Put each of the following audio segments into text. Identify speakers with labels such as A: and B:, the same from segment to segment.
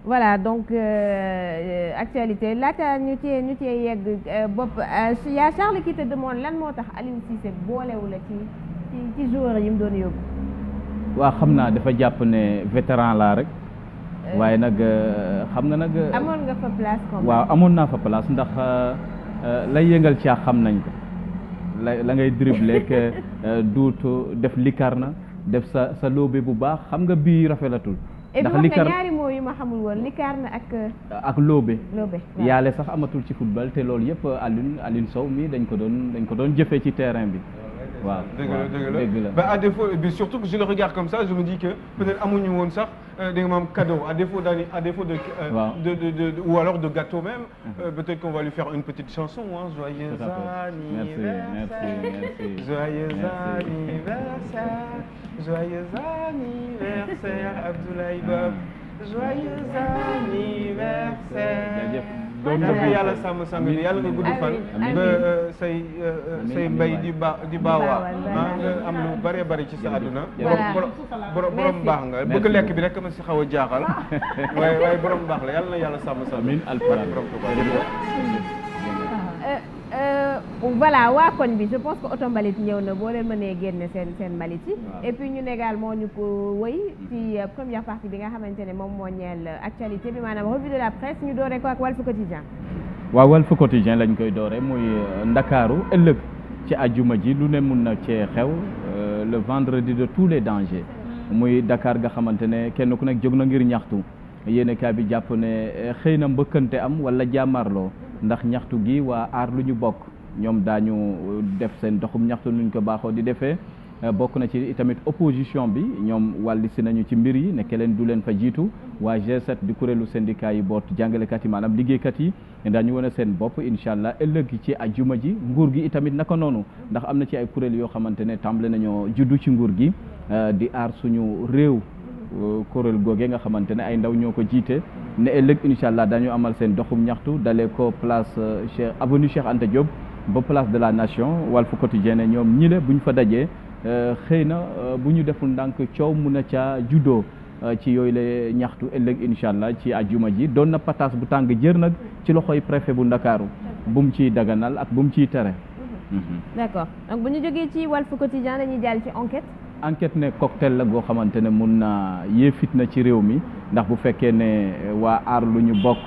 A: voilà donc actualité laata ñu cee yegg bopp yaa Charles qui te demande lan moo tax Aliou Cissé boolewu la ci joueur yi mu doon yóbbu.
B: waa xam naa dafa jàpp ne vétéran laa rek waaye nag xam nga nag.
A: amoon nga fa place comme
B: waaw amoon naa fa place ndax lay yëngal caax xam nañ ko la ngay dribble que duutu def likarna def sa loobe bu baax xam nga bii rafetatul.
A: ndax likar ñaari mots yu ma xamul woon likarna ak
B: loobe.
A: loobe
B: yaale sax amatul ci football te loolu yëpp Alioune Sow mi dañ ko doon jëfee ci terrain bi. waaw dëgg la
C: bah à défaut et puis surtout que je le regarde comme ça je me dis que peut-être amuñu woon sax da nga ma am cadeau à défaut de ou alors de gâteau même peut-être qu'on va lui faire une petite chanson hein joyeux anniversaire joyeux anniversaire joyeux anniversaire Abdoulaye Bob joyeux anniversaire yàlla sàmm sang bi yàlla nga gudd fan ba say mbay di baawaa nga am lu bëree bëri ci sa àdduna borom baax nga bëgg lekk bi rek ma si xaw a jaaxal waaye borom baax la yàlla na yàlla sàmm sang bi
A: voilà waa koñ bi je pense que oto mbalit ñëw na boo leen mënee génne seen mbalit yi et puis ñun également ñu ko wëy ci première partie bi nga xamante ne moom moo ñeel actualité bi maanaam revue de la presse ñu doore ko ak Walf Quotidien.
B: waaw Walf Quotidien lañ koy doore muy Ndakaaru ëllëg ci àjjuma ji lu ne mun na cee xew le vendredi de tous les dangers muy Dakar nga xamante ne kenn ku nekk jóg na ngir ñaxtu yéene kaa bi jàpp ne xëy na mbëkkante am wala jàmmarloo ndax ñaxtu gi waa aar lu ñu bokk ñoom daañu def seen doxum ñaxtu nuñ ko baaxoo di defee bokk na ci tamit opposition bi ñoom wàlli si nañu ci mbir yi ne leen du leen fa jiitu waa G7 di kuréelu syndicat yi boot jàngalekat yi maanaam liggéeykat yi daañu wane seen bopp incha allah ëllëg ci ajjuma ji nguur gi itamit naka noonu ndax am na ci ay kuréel yoo xamante ne tàmbale nañoo juddu ci nguur gi di aar suñu réew kuréel googee nga xamante ne ay ndaw ñoo ko jiite ne ëllëg incha allah dañu amal seen doxum ñaxtu dalee ko place avenue Cheikh Anta Diop ba place de la nation Walf Quotidien ne ñoom ñi le bu ñu fa dajee xëy na bu ñu deful ndànk coow mun a ca juddoo ci yooyu la ñaxtu ëllëg incha allah ci ajjuma ji doon na pataas bu tàng jër nag ci loxoy préfet bu Ndakaaru bu mu ciy daganal ak bu mu ciy tere.
A: d'accord donc bu ñu jógee ci Walf Quotidien dañuy jàll ci enquête
B: ne cocktail la goo xamante ne mun na yee fitna ci réew mi ndax bu fekkee ne waa aar lu ñu bokk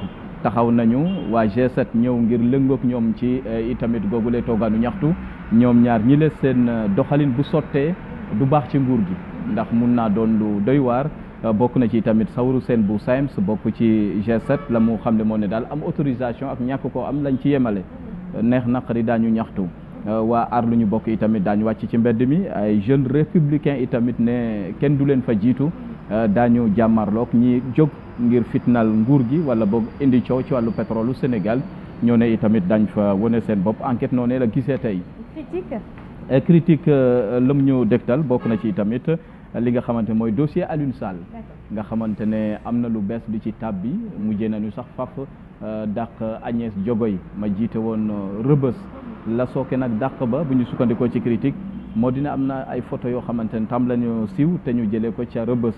B: taxaw nañu waa G7 ñëw ngir lëngoog ñoom ci itamit googule toogaanu ñaxtu ñoom ñaar ñi le seen doxalin bu sottee du baax ci nguur gi ndax mun naa doon lu doy waar bokk na ci tamit Saourou Sène bu SAEMS bokk ci G7 la mu xam ne moo ne daal am autorisation ak ñàkk ko am lañ ci yemale neex naqari daañu ñaxtu waa aar lu ñu bokk itamit daañu wàcc ci mbedd mi ay jeunes républicains itamit ne kenn du leen fa jiitu daañu jàmmarloog ñi jóg ngir fitnal nguur gi wala boog indi coow ci wàllu pétrole Sénégal ñoo ne itamit dañ fa wane seen bopp enquête noonu la gisee tey. critique lam ñu dégtal bokk na ci itamit li nga xamante mooy dossier Alioune Sall nga xamante ne am na lu bees lu ci tab bi mujjee nañu sax faf dàq Agnès Diogoy ma jiite woon Rëbës la sooke nag dàq ba bu ñu sukkandikoo ci critique moo dina am na ay photo yoo xamante ne tam lañu siiw te ñu jëlee ko ca Rëbës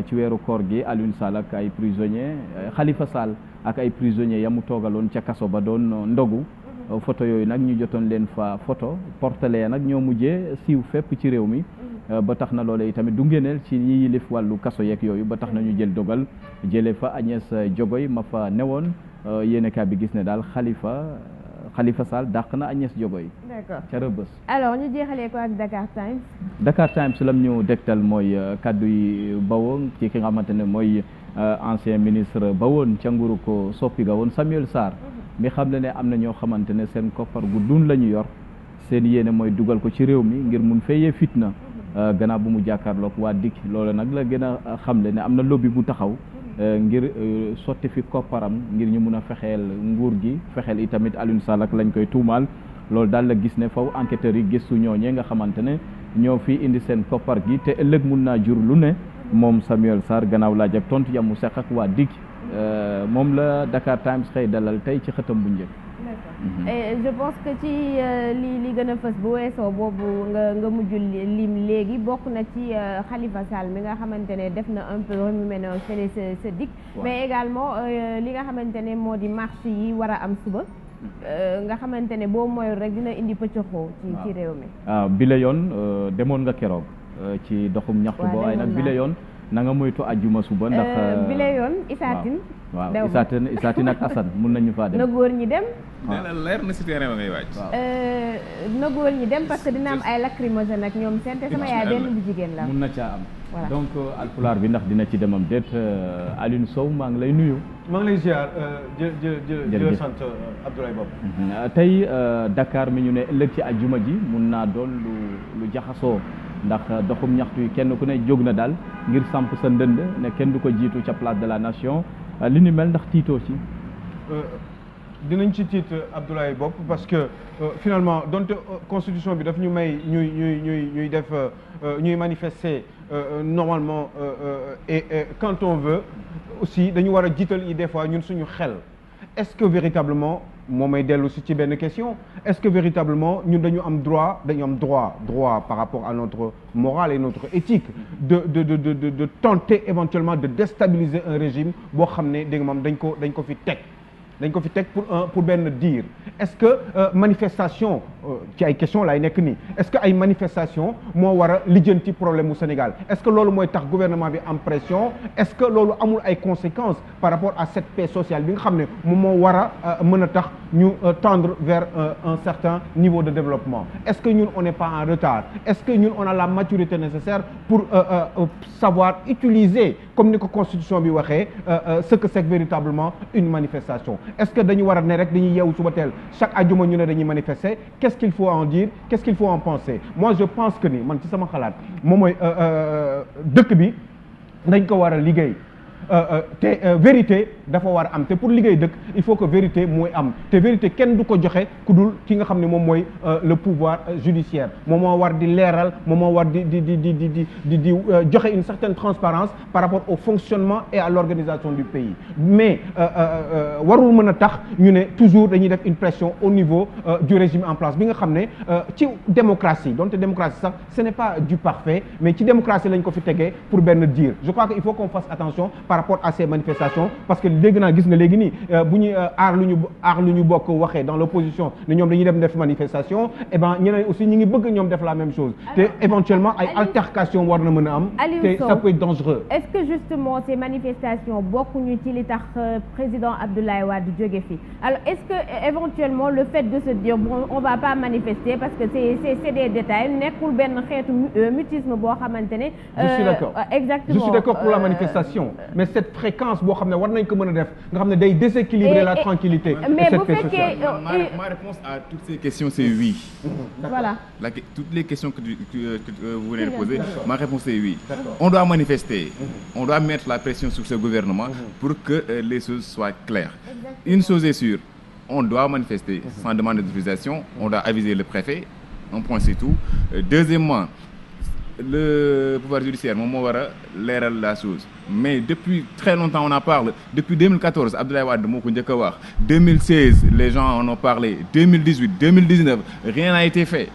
B: ci weeru koor gi Alioune Sall ak ay prisonniers Khalifa Sall ak ay prisonniers yamu toogaloon ca kaso ba doon ndogu photo yooyu nag ñu jotoon leen fa photo portale nag ñoo mujjee siiw fépp ci réew mi ba tax na loolee tamit du ngeeneel ci ñi yilif wàllu kaso yeeg yooyu ba tax na ñu jël dogal jëlee fa Agnès Diogoy ma fa newoon yéenekaay bi gis ne daal Khalifa Sall dàq na Agnès Diogoy ca Rëbës.
A: alors ñu jeexalee ko ak Dakar Times.
B: Dakar Times lam ñu dégtal mooy kaddu yi bawoon ci ki nga xamante ne mooy ancien ministre bawoon ca nguuru ko soppi ga woon Samuel Sarr mi xam ne am na ñoo xamante ne seen koppar gu dun la ñu yor seen yéene mooy dugal ko ci réew mi ngir mun fayee fitna gannaaw bu mu jàkkaarloog waa dikk loolu nag la gën a xamle ne am na lobby bu taxaw ngir sotti fi kopparam ngir ñu mun a fexeel nguur gi fexeel itamit Alioune Sall ak lañ koy tuumaal loolu daal la gis ne faw enquêteurs yi gëstu ñooñee nga xamante ne ñoo fi indi seen koppar gi te ëllëg mun naa jur lu ne moom Samuel Sarr gannaaw laaj ak tontu yamu seq ak waa dikk moom la Dakar Times xëy dalal tey ci xëtam bu njëkk.
A: et je pense que ci li gën a fës bu weesoo boobu nga mujj lim léegi bokk na ci Khalifa Sall mi nga xamante ne def na un peu remue-ménage fële sa dikk mais également li nga xamante ne moo di marche yi war a am suba nga xamante ne boo moyul rek dina indi pëccëxoo ci réew mi.
B: waaw bi la yoon demoon nga keroog ci doxum ñaxtu ba waaye nag bi la yoon na nga moytu àjjuma suba ndax
A: bi la yoon Isatine
B: waaw Isatine ak Assane mun nañu faa dem
A: na góor ñi dem
D: leer na si terrain ba ngay wàcc
A: na góor ñi dem parce que dina am ay lacrymogène ak ñoom seen te sama yaay benn bu jigéen la
B: mun na caa am donc alpulaar bi ndax dina ci demam déet Alioune Sow maa ngi lay nuyu
C: maa ngi lay ziar jërëjëf sant Abdoulaye Bob
B: tey Dakar mi ñu ne ëllëg ci àjjuma ji mun naa doon lu jaxasoo ndax doxum ñaxtu yi kenn ku ne jóg na daal ngir samp sa ndënd ne kenn du ko jiitu ca place de la nation li ni mel ndax tiitoo ci
C: dinañ ci tiit Abdoulaye Bob parce que finalement donte constitution bi daf ñu may ñuy def ñuy manifester normalement et quand on veut aussi dañu war a jiital yi des fois ñun suñu xel est-ce que véritablement moo may dellu si ci benn question est-ce que véritablement ñun dañu am droit par rapport à notre morale et notre éthique de tenter éventuellement de déstabiliser un régime boo xam ne dégg nga moom dañ ko fi teg pour benn dire est-ce que manifestation ci ay question laay nekk nii est-ce que ay manifestation moo war a lijjanti problème mu Sénégal est-ce que loolu mooy tax gouvernement bi am pression est-ce que loolu amul ay conséquences par rapport à cette paix sociale bi nga xam ne moom moo war a mën a tax ñu tendre vers un certain niveau de développement est-ce que ñun on n'est pas en retard est-ce que ñun on a la maturité nécessaire pour savoir utiliser comme ni ko constitution bi waxee ce que c'est véritablement une manifestation est-ce que dañu war a ne rek dañuy yeewu suba teel chaque ajuma ñu ne dañuy manifester qu'est-ce qu'il faut en dire qu'est-ce qu'il faut en penser moi je pense que ni man ci sama xalaat moom mooy dëkk bi dañ ko war a liggéey te vérité dafa war a am te pour liggéey dëkk il faut que vérité mooy am te vérité kenn du ko joxe ku dul ki nga xam ne moom mooy le pouvoir judiciaire moom moo war di leeral moom moo war di joxe une certaine transparence par rapport au fonctionnement et à l'organisation du pays mais warul mën a tax ñu ne toujours dañuy def une pression au niveau du régime en place bi nga xam ne ci démocratie donte démocratie sax ce n'est pas du parfait mais ci démocratie lañ ko fi tegee pour benn dire je crois que il faut qu'on fasse attention par rapport à ces manifestations parce que léegi naa gis nga léegi nii bu ñuy aar lu ñu bokk waxee dans l'opposition ne ñoom dañuy dem def manifestation et ben ñeneen aussi ñi ngi bëgg ñoom def la même chose te éventuellement ay altercation war na mën a am te ça peut être dangereux.
A: Est-ce que justement ces manifestations bokkuñu ci li tax président Abdoulaye Wade jóge fi alors est-ce que éventuellement le fait de se dire bon on va pas manifester parce que c'est des détails nekkul benn xeetu mutisme boo xamante ne.
C: Je suis d'accord.
A: Exactement.
C: Je suis d'accord pour la manifestation. Mais cette fréquence boo xam ne war nañ ko mën a def nga xam ne day déséquilibrer la tranquillité
A: mais
C: et cette
A: bu
C: paix
A: fekkee
C: sociale.
D: Ma réponse à toutes ces questions c'est oui.
A: Voilà.
D: Toutes les questions que vous venez de poser, ma réponse est oui. On doit manifester, on doit mettre la pression sur ce gouvernement pour que les choses soient claires. Une chose est sûre, on doit manifester sans demander d'autorisation, on doit aviser le préfet, un point c'est tout. Deuxièmement, le pouvoir judiciaire moom moo war a leeral la chose mais depuis très longtemps on en parle depuis 2014 Abdoulaye Wade moo ko njëkk a wax 2016 les gens en ont parlé 2018 2019 rien n'a été fait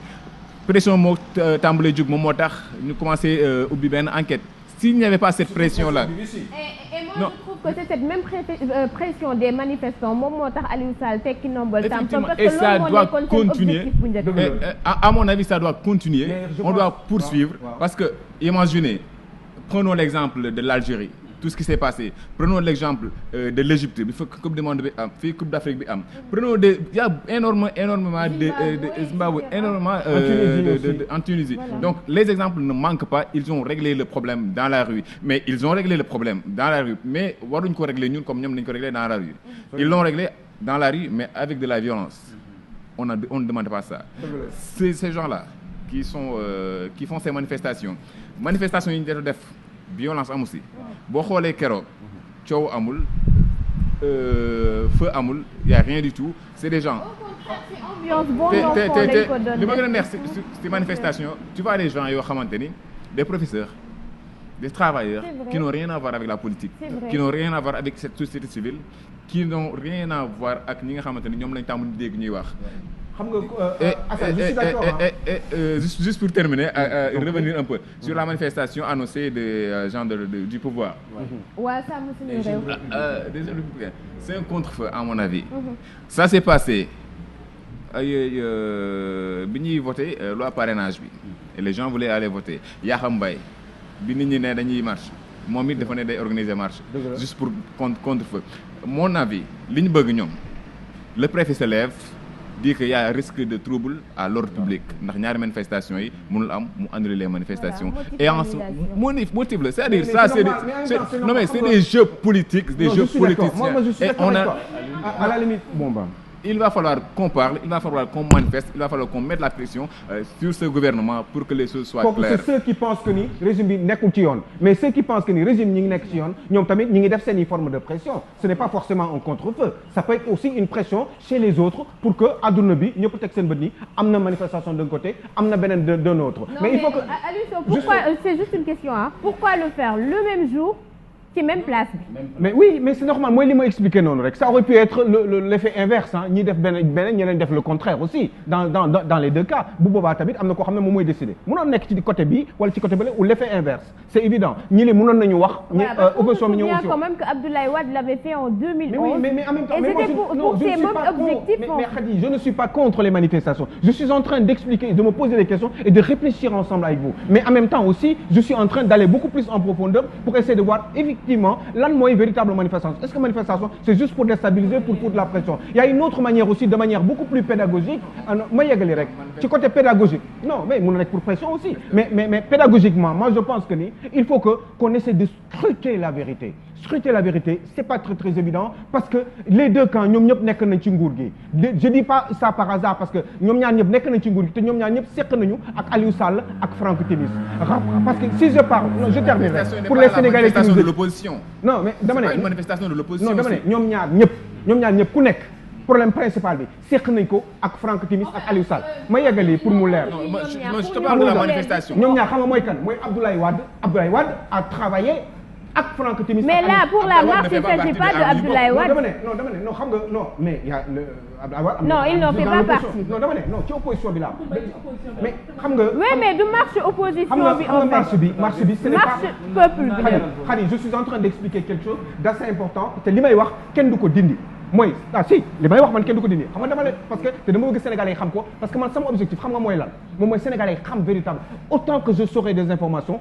D: pression moo tàmbalee jug moom moo tax ñu commencé ubbi benn enquête s'il n'y avait pas cette pression là.
A: Et moi je trouve que c'est cette même pression des manifestants moom moo tax Aliou Sall tekki nombal tam parce que
D: et ça doit
A: loolu moo nekkoon
D: continuer
A: seen objectif bu njëkk.
D: À mon avis ça doit continuer on doit poursuivre parce que imaginez prenons l'exemple de l'Algérie tout ce qui s'est passé prenons l'exemple de l'Égypte bi fa coupe du monde bi am fii coupe d'Afrique bi am prenons il y a énormément de Zimbabwe énormément en Tunisie donc les exemples ne manquent pas ils ont réglé le problème dans la rue mais waruñ ko régler ñun comme ñoom nañ ko régler dans la rue ils l'ont réglé dans la rue mais avec de la violence on ne demande pas ça c'est ces gens-là qui font ces manifestations yi ñu def violence amu si boo xoolee keroog coow amul feu amul y a rien du tout c'est des gens li ma gën a neex ci manifestation tu vois les gens yoo xamante ni des professeurs des travailleurs qui n'ont rien à voir avec la politique, qui n'ont rien à voir avec cette société civile, qui n'ont rien à voir ak ñi nga xamante ne ñoom lañ tàmm di dégg ñuy wax.
E: xam nga je suis d'accord.
D: Juste pour terminer, revenir un peu sur la manifestation annoncée des gens du pouvoir.
A: Ouais, ça me
D: c'est un contre-feu à mon avis. Ça s'est passé bi ñuy voté loi parrainage bi et les gens voulaient aller voter. Yakham Mbaye bi nit ñi ne dañuy marche moom it dafa ne day organiser marche juste pour contre-feu. Mon avis li ñu bëgg ñoom le préfet se lève dit qu'il y a un risque de trouble à l'ordre public ndax ñaari manifestations yi mënul am mu annuler les manifestations et en motif la c'est-à-dire ça c'est des jeux politiques des jeux politiciens et on a
E: à la limite bon
D: il va falloir qu'on parle, il va falloir qu'on manifeste, il va falloir qu'on mette la pression sur ce gouvernement pour que les choses soient claires.
E: C'est ceux qui pensent que ni régime bi nekkul ci yoon mais ceux qui pensent que ni régime ñi ngi nekk ci yoon ñoom tamit ñi ngi def seen i forme de pression. Ce n'est pas forcément un contre-feu, ça peut être aussi une pression chez les autres pour que adduna bi ñëpp teg seen bët ni am na manifestation d'un côté am na beneen d'un autre.
A: Mais il faut que pourquoi c'est juste une question pourquoi le faire le même jour ci même place bi.
E: mais oui mais c'est normal mooy li ma expliqué noonu rek ça aurait pu être l'effet inverse ñi def beneen ñeneen def le contraire aussi dans les deux cas bu boobaa tamit am na koo xam ne moom mooy décider mënoon nekk ci côté bi wala ci côté bële ou l'effet inverse c'est évident ñi li mënoon nañu wax. opposition bi ñëw aussi
A: quand même que Abdoulaye Wade l'avait fait en 2011.
E: mais en même temps
A: et c'était pour ces mêmes objectifs.
E: mais Khady je ne suis pas contre les manifestations je suis en train d'expliquer de me poser des questions et de réfléchir ensemble avec vous mais en même temps aussi je suis en train d'aller beaucoup plus en profondeur pour essayer de voir effectivement lan mooy véritable manifestation est-ce que manifestation c'est juste pour déstabiliser pour de la pression il y a une autre manière aussi de manière beaucoup plus pédagogique ma yeggali rek ci côté pédagogique non mais mun na nekk pour pression aussi mais pédagogiquement moi je pense que ni il faut que qu'on essaie de scruter la vérité c'est pas très évident parce que les deux camps ñoom ñëpp nekk nañ ci nguur gi je dis pas ça par hasard parce que ñoom ñaar ñëpp nekk nañ ci nguur gi te ñoom ñaar ñëpp seq nañu ak Aliou Sall ak Franck Timis parce que si je parle je termine pour les Sénégalais
D: manifestation de l'opposition
E: non mais dama ne
D: c'est pas une manifestation de l'opposition
E: non dama ne ñoom ñaar ñëpp ku nekk problème principal bi seq nañ ko ak Franck Timis ak Aliou Sall ma yeggali pour mu leer
D: je te parle de la manifestation
E: ñoom ñaar xam nga mooy kan mooy Abdoulaye Wade a travaillé ak Franck Timis.
A: mais là pour la marche il ne s'agit pas de Abdoulaye Wade.
E: dama ne non xam nga non mais y a le Abdoulaye Wade.
A: non il n'en fait pas partie.
E: non dama ne non ci opposition bi la mais xam nga.
A: oui mais du marche opposition bi en fait.
E: marche bi ce n'est pas.
A: marche peuple bi
E: Khady je suis en train d'expliquer quelque chose d'assez important te li may wax kenn du ko dindi. mooy si li may wax man kenn du ko dindi xam nga dama ne parce que te dama bëgg Sénégalais yi xam ko parce que man sama objectif xam nga mooy lan moom mooy Sénégalais yi xam véritable autant que je saurai des informations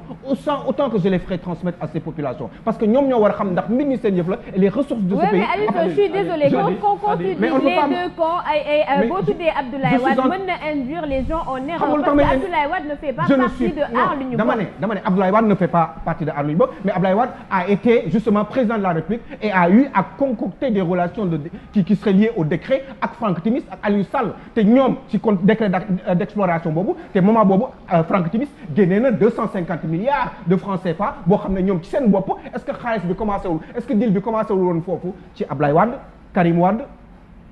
E: autant que je les ferai transmettre à ces populations parce que ñoom ñoo war a xam ndax mbir mi seen yëf la et les ressources de ce pays.
A: oui mais Aliou je suis désolée quand tu dis les deux camps ay boo tuddee Abdoulaye Wade mën na induire les gens en erreur parce que Abdoulaye Wade ne fait pas partie de Aar Li Ñu Bokk.
E: dama ne Abdoulaye Wade ne fait pas partie de Aar Li Ñu Bokk mais Abdoulaye Wade a été justement président de la République et a eu à concocter des relations qui serait lié au décret ak Franck Timis ak Aliou Sall te ñoom ci décret d'exploration boobu te moment boobu Franck Timis génnee na 250 milliards de francs CFA boo xam ne ñoom ci seen bopp est-ce que xaalis bi commencé wul est-ce que deal bi commencé wul woon foofu ci Ablaye Wade Karim Wade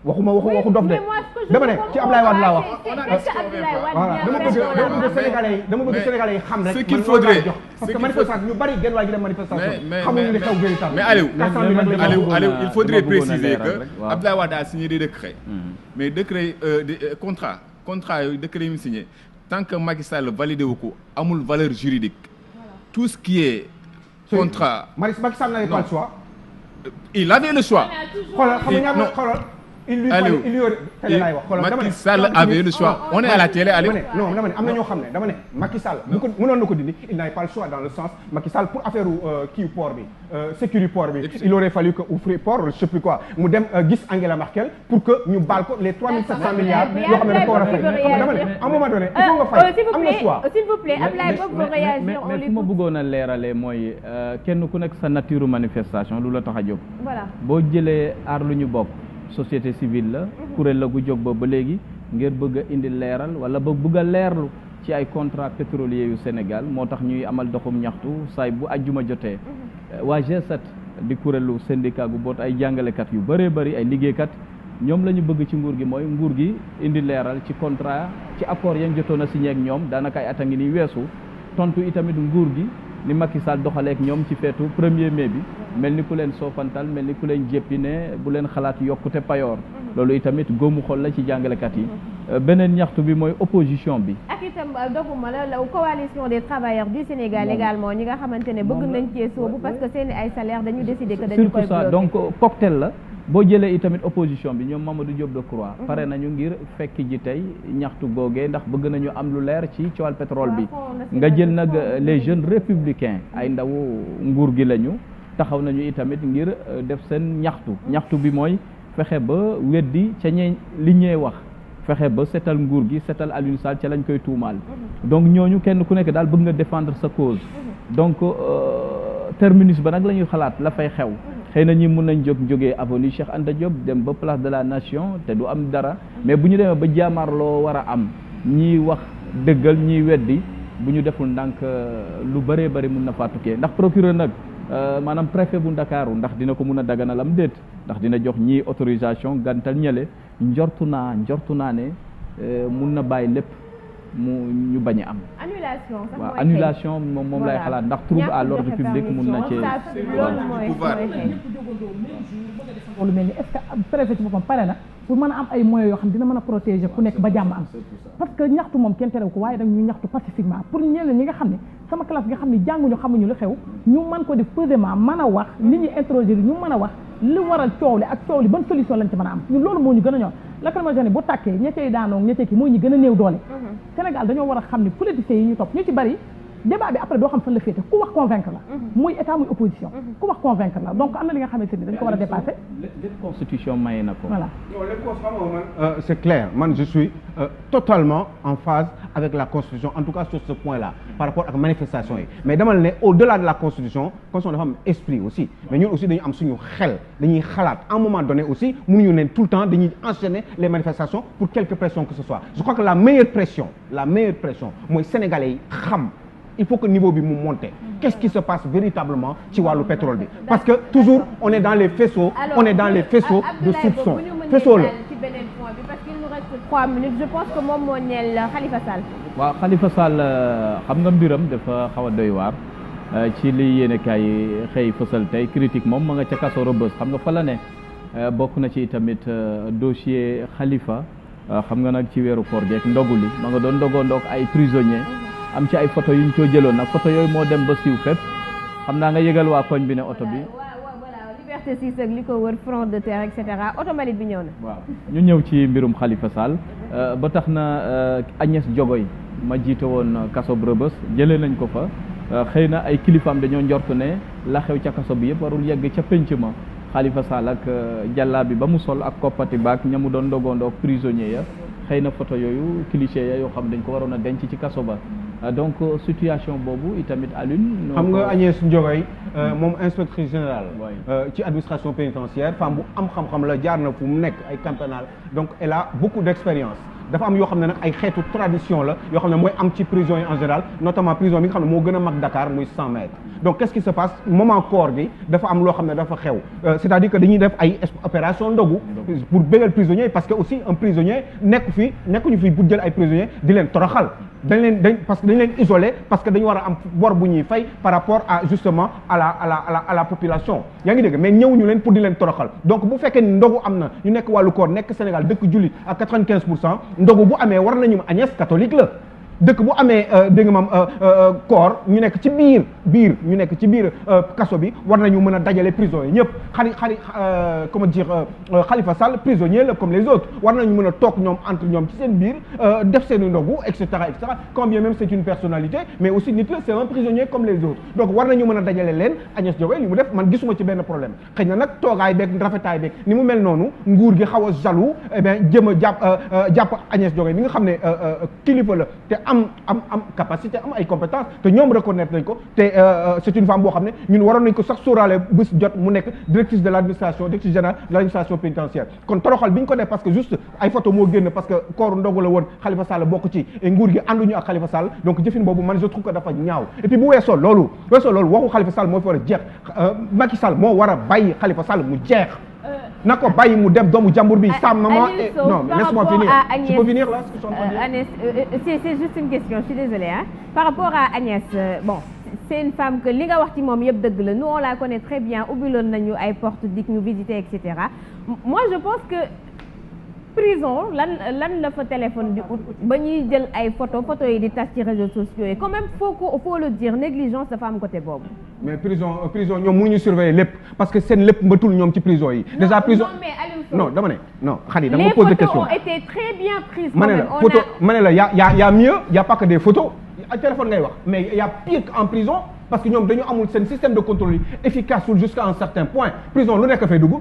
E: waxu dof de dama ne ci Ablaye Wade laa wax dama bëgg Sénégalais yi xam rek
D: ce qu'il faudrait
E: parce que manifestation ñu bari genn waay gi dem manifestation xamuñu li xew véritable
D: mais Aliou il faudrait préciser que Ablaye Wade a signé des décrets mais décret contrat yooyu décret yi mu signé tant que Macky Sall validé wu ko amul valeur juridique tout ce qui est contrat
E: Macky Sall n'avait pas le choix
D: il avait le choix
E: xoolal il lui
D: Macky Sall avait le choix on est à la télé Aliou
E: non dama ne am na ñoo xam ne dama ne Macky Sall bu ko mënoon na ko dindi il n'avait pas le choix dans le sens Macky Sall pour affaire kii port bi sécurité port bi il aurait fallu que ouvrir port je sais plus quoi mu dem gis Angela Merkel pour que ñu baal ko les 3700 milliards yoo xam ne dafa war a fay dama ne à un moment donné il faut nga fay am na choix
A: s'il vous plaît Ablaye Bob veut réagir
B: mais fi ma bëggoon a leerale mooy kenn ku nekk sa nature manifestation lu la tax a jóg
A: voilà
B: boo jëlee Aar Li Ñu Bokk société civile la kuréel la gu jóg ba léegi ngir bëgg a indi leeral wala ba bëgg a leerlu ci ay contrat pétrolier yu Sénégal moo tax ñuy amal doxum ñaxtu saay bu ajjuma jotee waa G7 di kuréelu syndicat gu boot ay jàngalekat yu bëree bëri ay liggéeykat ñoom la ñu bëgg ci nguur gi mooy nguur gi indi leeral ci contrat ci accord yañ jotoon a signé ak ñoom daanaka ay at a ngi ni weesu tontu itamit nguur gi ni Macky Sall doxaleek ñoom ci feetu 1er mai bi mel ni ku leen soofantal mel ni ku leen jéppi ne bu leen xalaat yokkute payoor loolu itamit góomu xol la ci jàngalekat yi beneen ñaxtu bi mooy opposition bi
A: ak itam doguma la coalition des travailleurs du Sénégal également ñi nga xamante ne bëgg nañ cee soobu parce que seeni ay salaire dañu décider que dañu koy
B: surtout ça donc cocktail la boo jëlee itamit opposition bi ñoom Mamadou Diop Decroix pare nañu ngir fekk ji tey ñaxtu googee ndax bëgg nañu am lu leer ci coowal pétrole bi nga jël nag les jeunes républicains ay ndaw nguur gi lañu taxaw nañu itamit ngir def seen ñaxtu bi mooy fexe ba weddi ca li ñee wax fexe ba setal nguur gi setal Aliou Sall ca lañ koy tuumaal donc ñooñu kenn ku nekk daal bëgg nga défendre sa cause donc terminus ba nag la ñuy xalaat la fay xew xëy na ñi mun nañ jógee avenue Cheikh Anta Diop dem ba place de la Nation te du am dara mais bu ñu demee ba jaamaarloo war a am ñiy wax dëggal ñiy weddi bu ñu deful ndànk lu bëree bëri mun na faa tukkee ndax procureur nag maanaam préfet bu Ndakaaru ndax dina ko mun a daganal am déet ndax dina jox ñii autorisation gantal ñële njortu naa ne mun na bàyyi lépp ñu bañ a am.
A: annulation sax
B: waaw annulation moom lay xalaat ndax trouble à l'ordre public mun na cee.
F: loolu mel ni est-ce que préfet ci boppam pare na pour mën a am ay moyens yoo xam dina mën a protéger ku nekk ba jàmm am parce que ñaxtu moom kenn terew ko waaye nag ñu ñaxtu pacifiquement pour ñeneen ñi nga xam ne sama classe nga xam ne jànguñu xamuñu lu xew ñu mën ko def posément mën a wax nit ñi interroger ñu mën a wax li waral coow li ak coow li ban solution lañ ci mën a am ñun loolu moo ñu gën a ñor lacrymogène bu tàkkee ñettey daanoo ñettee ki mooy ñu gën a néew doole Sénégal dañoo war a xam ne politiciens yi ñu topp ñu ci bari débat bi après doo xam fan la féete ku wax convaincre la muy état muy opposition ku wax convaincre la donc am na li nga xamante ni dañ ko war a dépasser
B: constitution maye na ko
E: voilà c'est clair man je suis totalement en phase avec la constitution en tout cas sur ce point là par rapport ak manifestation yi mais dama ne au-delà de la constitution dafa am esprit aussi mais ñun aussi dañu am suñu xel dañuy xalaat à un moment donné aussi mënuñu ne tout le temps dañuy enchaîner les manifestations pour quelque pression que ce soit je crois que la meilleure pression mooy sénégalais yi xam il faut que niveau bi mu monter qu'est-ce qui se passe véritablement ci wàllu pétrole bi parce que toujours on est dans les faisceaux de soupçons faisceau la
A: ci beneen point bi parce qu'il nous reste 3 minutes je pense que moom moo ñeel Khalifa Sall
B: waaw Khalifa Sall xam nga mbiram dafa xaw a doy waar ci li yéene kaay xëy fësal tey critique moom ma nga ca kaso Rebeuss xam nga fa la ne bokk na ci tamit dossier Khalifa xam nga nag ci weeru koor geek ndogu li ma nga doon ndogoondoog ay prisonniers am ci ay photo yuñ coo jëloon nag photo yooyu moo dem ba siiw fépp xam naa nga yëgal waa koñ bi ne oto bi
A: voilà Liberté 6 ak li ko wër front de terre et cetera oto mbalit bi ñëw na
B: waaw ñu ñëw ci mbirum Khalifa Sall ba tax na Agnès Diogoy ma jiite woon kaso Rebeuss jëlee nañ ko fa xëy na ay kilifaam dañoo njort ne la xew ca kaso bi yëpp warul yegg ca penc ma Khalifa Sall ak jàllaa bi ba mu sol ak koppati baak ña mu doon ndogoondoog prisonnier ya xëy na photo yooyu cliché ya yoo xam dañ ko waroon a denc ci kaso ba donc situation boobu itamit Alioune.
E: xam nga Agnès Ndiogoy moom inspectrice générale. ci administration pénitentiaire femme bu am xam-xam la jaar na fu mu nekk ay camp pénal donc elle a beaucoup d'expérience. dafa am yoo xam ne nag ay xeetu tradition la yoo xam ne mooy am ci prison yi en général notamment prison bi nga xam ne moo gën a mag Dakar muy 100 mètres donc qu'est-ce qui se passe moment koor gi dafa am loo xam ne dafa xew c'est-à-dire que dañuy def ay opération ndogu pour bégal prisonniers parce que aussi un prisonnier nekkuñu fi pour jël ay prisonniers di leen toroxal parce que dañ leen isolé parce que dañu war a am bor bu ñuy fay par rapport à justement à la population yaa ngi dégg mais ñëwuñu leen pour di leen toroxal donc bu fekkee ni ndogu am na ñu nekk wàllu koor nekk Sénégal dëkk jullit ak 95% ndogu bu amee war nañu Agnès catholique la dëkk bu amee dégg nga maam koor ñu nekk ci biir kaso bi war nañu mën a dajale prison yi ñëpp comment dire Khalifa Sall prisonnier la comme les autres war nañu mën a toog ñoom entre ñoom ci seen biir def seen i ndogu et cetera quand bien même c'est une personnalité mais aussi nit la c'est un prisonnier comme les autres donc war nañu mën a dajale leen Agnès Diogoy li mu def man gisuma ci benn problème xëy na nag toogaay beeg rafetaay beeg ni mu mel noonu nguur gi xaw a jaloux eh bien jëm a jàpp Agnès Diogoy mi nga xam ne kilifa la te am capacité am ay compétences te ñoom reconnaître nañ ko te c'est une femme boo xam ne ñun waroon nañ ko sax sóoraale bés jot mu nekk directrice générale de l'administration pénitentiaire kon toroxal bi ñu ko def parce que juste ay photo moo génn parce que kooru ndogu la woon Khalifa Sall bokk ci nguur gi ànduñu ak Khalifa Sall donc jëfin boobu man je trouve que dafa ñaaw et puis bu weesoo loolu waxu Khalifa Sall moo fi war a jeex Macky Sall moo war a bàyyi Khalifa Sall mu jeex na ko bàyyi mu dem doomu jàmbur bi sa maman non mais laisse-moi finir je peux finir là
A: Agnès c'est juste une question je suis désolée par rapport à Agnès bon c'est une femme que li nga wax ci moom yëpp dëgg la nous on la connaît très bien ubbiloon nañu ay porte dik ñu visiter et cetera moi je pense que prison lan la fa téléphone di ut ba ñuy jël ay photo yi di tas ci réseaux sociaux yi quand même faut le dire négligence dafa am côté boobu.
E: mais prison ñoom mënuñu surveiller lépp parce que seen lépp mbatul ñoom ci prison yi. déjà prison
A: non mais Aliou Sow
E: non dama ne non Khady dama pose des questions.
A: les photos ont été très bien prises.
E: ma ne la y a mieux y a pas que des photos ay téléphone ngay wax mais y a pire en prison parce que ñoom dañu amul seen système de contrôle yi efficace jusqu'à un certain point prison lu nekk fay dugg.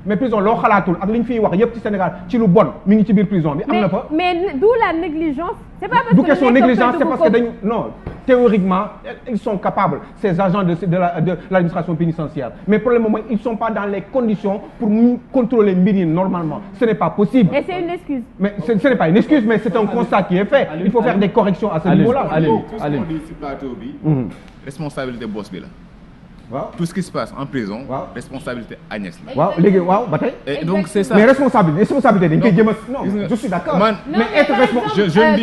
E: mais prison loo xalaatul ak li ñu fiy wax yëpp ci Sénégal ci lu bon mi ngi ci biir prison bi. am na fa
A: mais d'où la négligence. c'est pas parce que
E: du question négligence c'est parce que dañu non théoriquement ils sont capables ces agents de l'administration pénitentiaire mais problème mooy ils sont pas dans les conditions pour contrôler mbir yi normalement ce n'est pas possible.
A: et c'est une excuse.
E: mais ce n'est pas une excuse mais c'est un constat qui est fait. il faut faire des corrections à ce niveau-là.
B: Aliou
D: ci plateau bi. responsabilité boss bi la.
E: waaw
D: tout ce qui se passe en prison.
E: waaw
D: responsabilité Agnès la.
E: waaw léegi waaw ba tey.
D: et donc c'est ça.
E: mais responsabilité dañ koy jëm a. non je suis d'accord.
D: man
E: mais être responsable.
D: je ne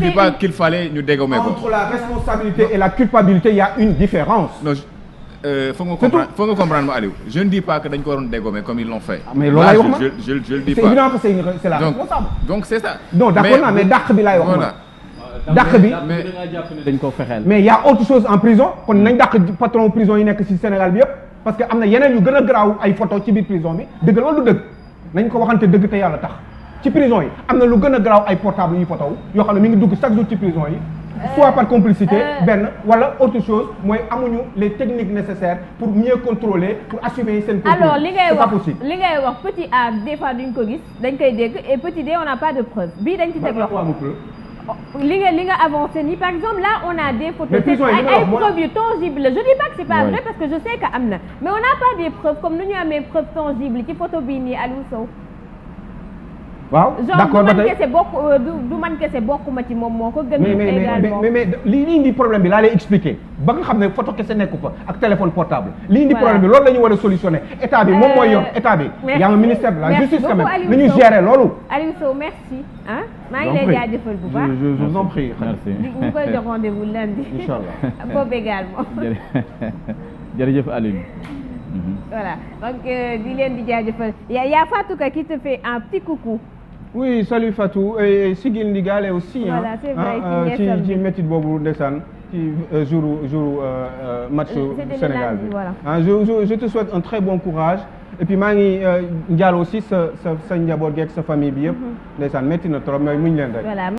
D: dis pas qu'il fallait ñu dégommer ko.
E: entre la responsabilité et la culpabilité il y a une différence.
D: non faut nga comprendre ma Aliou. je ne dis pas que dañ ko waroon dégommer comme ils l'ont fait.
E: mais loolu laay wax ma
D: je le dis pas.
E: c'est évident que c'est la responsable.
D: donc c'est ça.
E: non d'accord naa mais dàq bi laay wax ma. dàq bi
B: mais dañ ko fexeel.
E: mais y a autre chose en prison kon nañ dàq patron prison yi nekk ci Sénégal bi yëpp parce que am na yeneen yu gën a garaaw ay photo ci biir prison bi dëgg loolu du dëgg nañ ko waxante dëgg te yàlla tax ci prison yi am na lu gën a garaaw ay portable yu photo yoo xam ne mi ngi dugg chaque jour ci prison yi soit par complicité benn wala autre chose mooy amuñu les techniques nécessaires pour mieux contrôler pour assumer seen contrôle.
A: alors li ngay wax petit A des fois duñ ko gis dañ koy dégg et petit D on n'a pas de preuve bii dañ ci teg loxo. li nga avancé ni par exemple là on a des photos ay preuves yu tangibles je dis pas que c'est pas vrai parce que je sais que am na mais on n'a pas des preuves comme nu ñu amee preuve tangible ci photo bii nii Aliou Sow.
E: waaw d'accord ba tey
A: du man kese bokkuma ci moom moo ko gën également
E: mais li indi problème bi laa lay expliquer ba nga xam ne photo kese nekku fa ak téléphone portable li indi problème bi loolu la ñu war a solutionner état bi moom mooy yor état bi y a un ministère de la justice quand même ni ñu gérer loolu.
A: Aliou Sow merci ah maa ngi lay jaajëfal bu baax
E: je vous en prie.
B: merci
A: ñu koy jox rendez-vous lundi inchallah boobu également
B: jërëjëf Aliou.
A: voilà donc di leen di jaajëfal y a Fatou Ka qui te fait un petit coucou.
E: oui salut Fatou et Sigil Ndigale aussi.
A: voilà c'est vrai
E: ci métit boobu ndeysaan ci jour match Sénégal bi.
A: voilà
E: je te souhaite un très bon courage et puis maa ngi njaal aussi sa njaboot gi ak sa famille bi yëpp. ndeysaan métti na trop mais muñ leen rek.